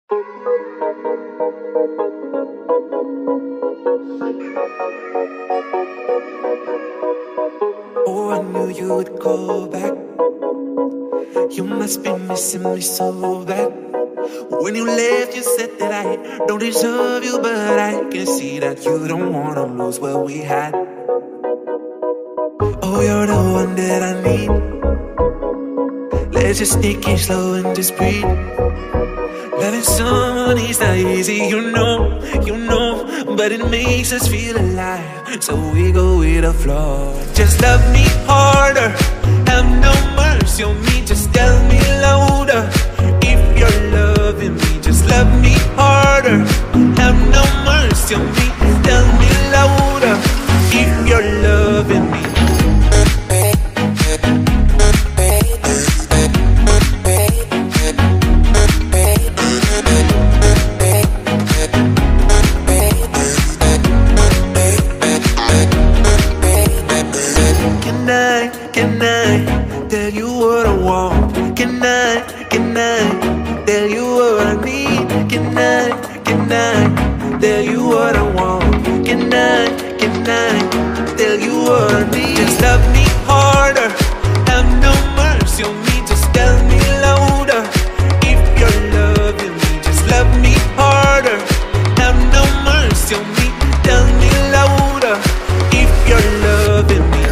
Oh, I knew you would go back. You must be missing me so bad. When you left, you said that I don't deserve you, but I can see that you don't wanna lose what we had. Oh, you're the one that I need. Let's just take it slow and just breathe. Loving someone is not easy, you know, but it makes us feel alive, so we go with the flow. Just love me harder, have no mercy on me, just tell me louder. If you're loving me, just love me harder, have no mercy on me, tell me louder. If you're loving me. Can I tell you what I want? Can I tell you what I need? Can I tell you what I want? Can I tell you what I need? Just love me harder, have no mercy on me, just tell me louder. If you're loving me, just love me harder, have no mercy on me, tell me louder. If you're loving me.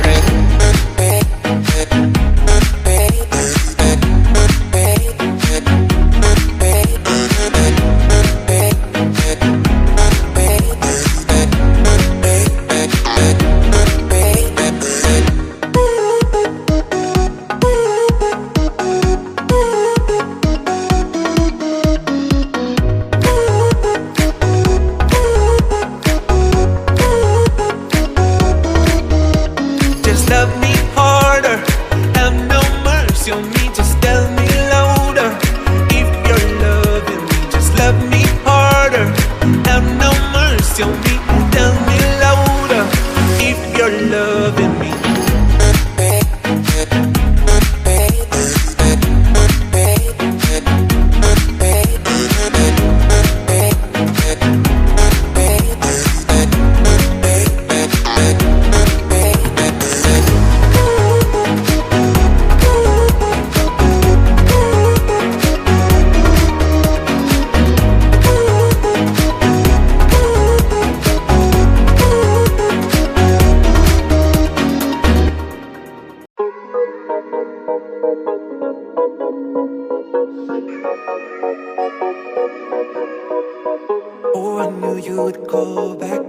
Oh, I knew you would go back.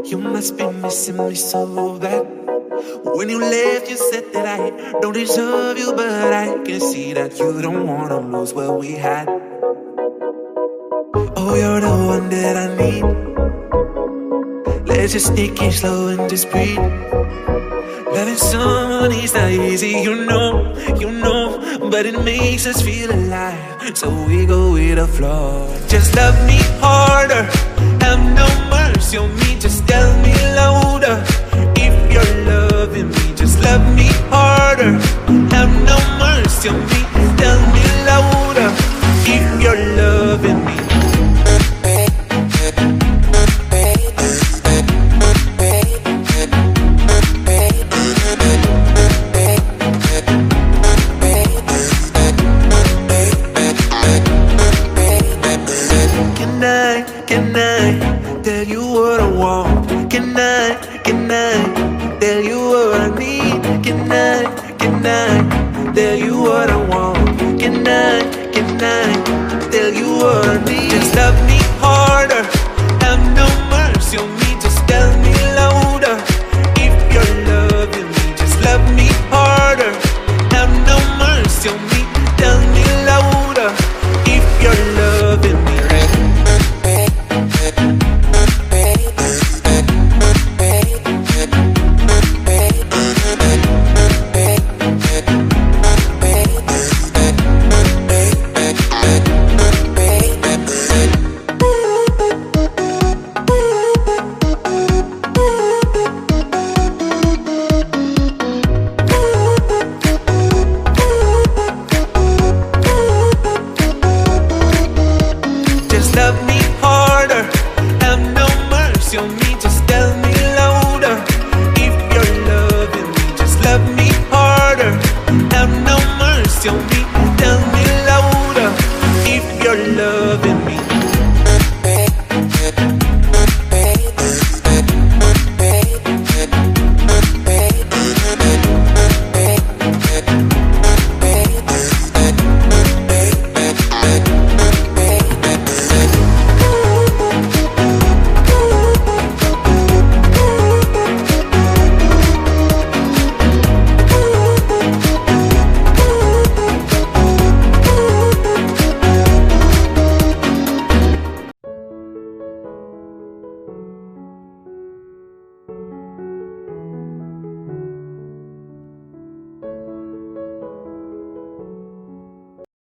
You must be missing me so bad. When you left, you said that I don't deserve you, but I can see that you don't wanna lose what we had. Oh, you're the one that I need. Let's just take it slow and just breathe. Loving someone is not easy, you know, but it makes us feel alive, so we go with the flow. Just love me harder, have no mercy on me, just tell me louder. If you're loving me, just love me harder, have no mercy on me, tell me louder. If you're loving me. Can I tell you what I want? Can I tell you what I need? Can I tell you what I want? Can I tell you what I need? Just love me harder, have no mercy on me, just tell me